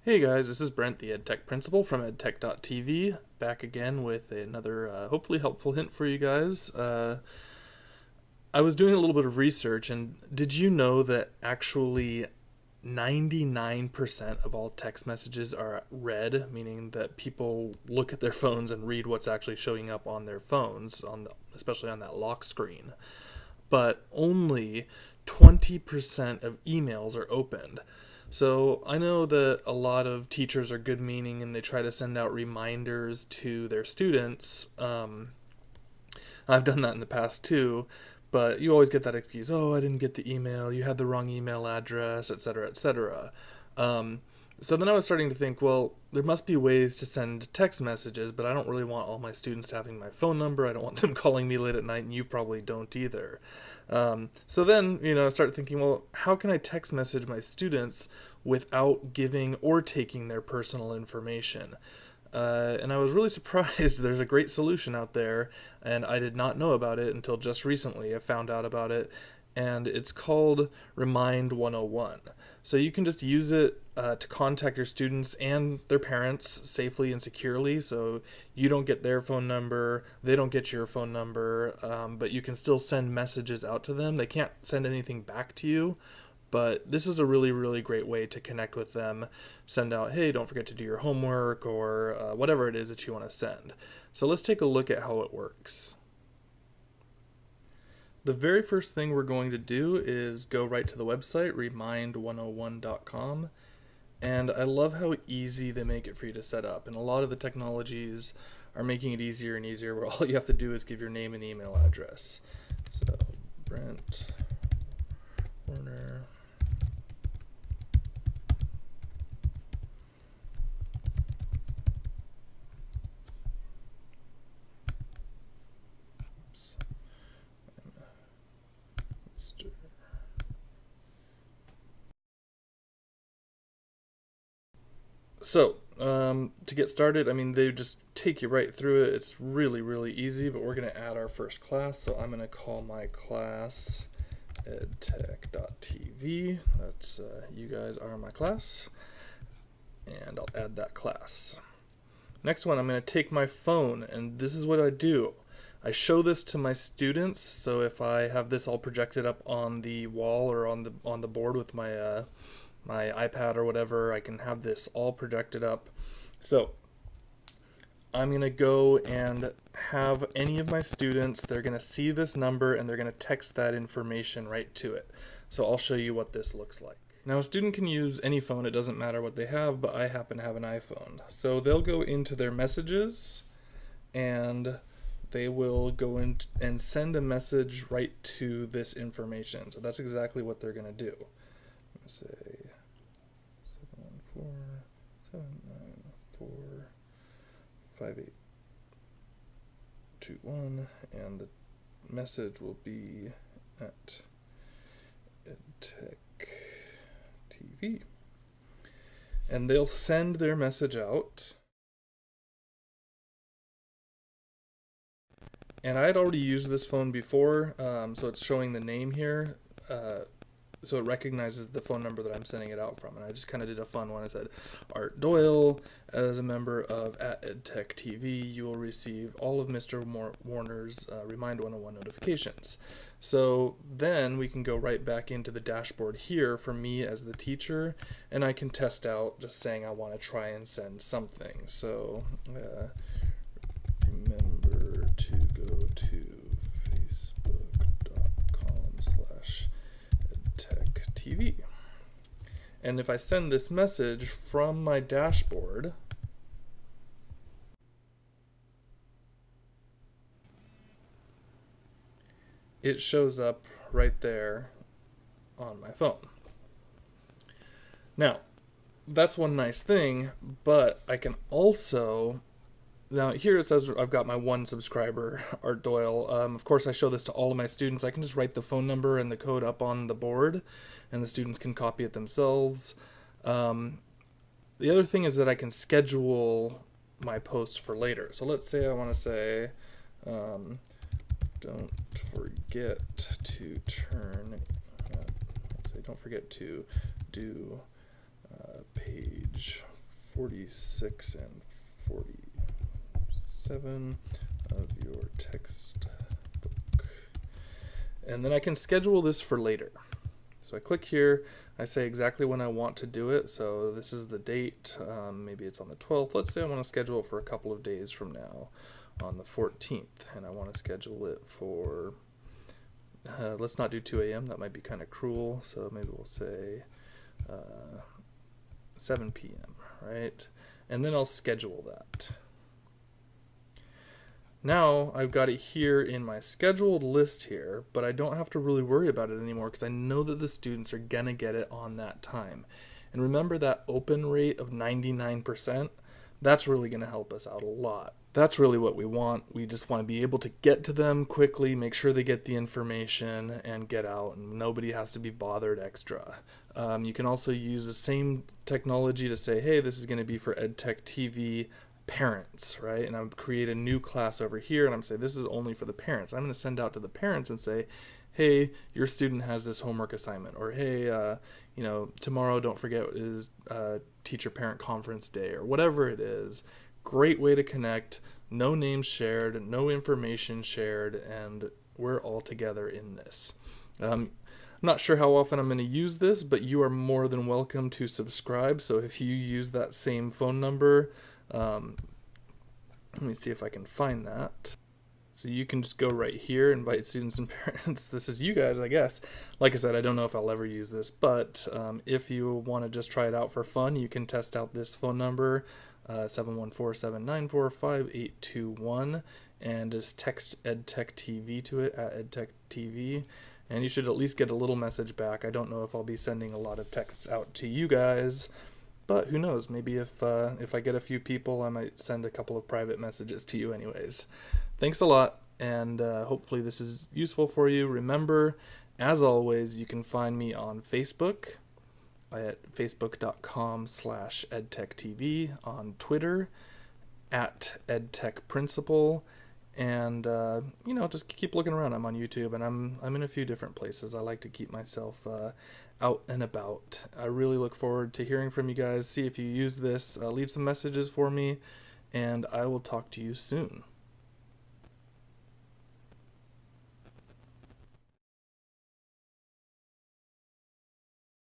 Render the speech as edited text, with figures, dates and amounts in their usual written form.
Hey guys, this is Brent, the EdTech principal from EdTech.tv, back again with another hopefully helpful hint for you guys. I was doing a little bit of research, and did you know that actually 99% of all text messages are read, meaning that people look at their phones and read what's actually showing up on their phones, especially on that lock screen, but only 20% of emails are opened. So I know that a lot of teachers are good meaning and they try to send out reminders to their students. I've done that in the past too, but you always get that excuse, oh, I didn't get the email, you had the wrong email address, etc., etc. Um, so then I was starting to think, well, there must be ways to send text messages, but I don't really want all my students having my phone number. I don't want them calling me late at night, and you probably don't either. So then, I started thinking, well, how can I text message my students without giving or taking their personal information? And I was really surprised. There's a great solution out there, and I did not know about it until just recently. I found out about it, and it's called Remind 101. So you can just use it to contact your students and their parents safely and securely. So you don't get their phone number, they don't get your phone number, but you can still send messages out to them. They can't send anything back to you, but this is a really, really great way to connect with them. Send out, hey, don't forget to do your homework, or whatever it is that you want to send. So let's take a look at how it works. The very first thing we're going to do is go right to the website, remind101.com. And I love how easy they make it for you to set up. And a lot of the technologies are making it easier and easier, where all you have to do is give your name and email address. So, Brent Warner. Oops. Mr. So, to get started, they just take you right through it. It's really, really easy, but we're going to add our first class. So I'm going to call my class EdTech.tv. That's, you guys are my class. And I'll add that class. Next one, I'm going to take my phone, and this is what I do. I show this to my students, so if I have this all projected up on the wall or on the board with my my iPad or whatever, I can have this all projected up. So I'm going to go and have any of my students, they're going to see this number and they're going to text that information right to it. So I'll show you what this looks like. Now a student can use any phone, it doesn't matter what they have, but I happen to have an iPhone. So they'll go into their messages and they will go in and send a message right to this information. So that's exactly what they're going to do. I'm going to say 714-794-5821, and the message will be at EdTech.tv. And they'll send their message out. And I had already used this phone before, so it's showing the name here. So it recognizes the phone number that I'm sending it out from. And I just kind of did a fun one. I said, Art Doyle, as a member of @EdTech.tv, you will receive all of Mr. Warner's Remind 101 notifications. So then we can go right back into the dashboard here for me as the teacher, and I can test out just saying I want to try and send something. So remember to go to facebook.com/EdTech.tv. And if I send this message from my dashboard, it shows up right there on my phone. Now, that's one nice thing, but I can also, now here it says I've got my one subscriber, Art Doyle. Of course, I show this to all of my students. I can just write the phone number and the code up on the board, and the students can copy it themselves. The other thing is that I can schedule my posts for later. So let's say I want to say, don't forget to let's say don't forget to do page 46 and 47 of your textbook. And then I can schedule this for later. So I click here, I say exactly when I want to do it. So this is the date, maybe it's on the 12th. Let's say I want to schedule it for a couple of days from now on the 14th. And I want to schedule it for, let's not do 2 a.m. That might be kind of cruel. So maybe we'll say 7 p.m., right? And then I'll schedule that. Now I've got it here in my scheduled list here, but I don't have to really worry about it anymore because I know that the students are gonna get it on that time. And remember that open rate of 99%? That's really gonna help us out a lot. That's really what we want. We just want to be able to get to them quickly, make sure they get the information, and get out, and nobody has to be bothered extra. You can also use the same technology to say, hey, this is going to be for EdTech.tv parents, right? And I'm create a new class over here, and I'm saying this is only for the parents. I'm going to send out to the parents and say, hey, your student has this homework assignment, or hey, tomorrow don't forget is teacher-parent conference day, or whatever it is. Great way to connect, no names shared, no information shared, and we're all together in this. I'm not sure how often I'm going to use this, but you are more than welcome to subscribe. So if you use that same phone number, let me see if I can find that. So you can just go right here, invite students and parents. This is you guys, I guess. Like I said, I don't know if I'll ever use this, but if you want to just try it out for fun, you can test out this phone number, 714-794-5821, and just text EdTech.tv to it at EdTech.tv, and you should at least get a little message back. I don't know if I'll be sending a lot of texts out to you guys, but who knows? Maybe if I get a few people, I might send a couple of private messages to you anyways. Thanks a lot, and hopefully this is useful for you. Remember, as always, you can find me on Facebook at facebook.com/edtechtv, on Twitter at edtechprincipal, and just keep looking around. I'm on YouTube, and I'm in a few different places. I like to keep myself out and about. I really look forward to hearing from you guys. See if you use this. Leave some messages for me, and I will talk to you soon.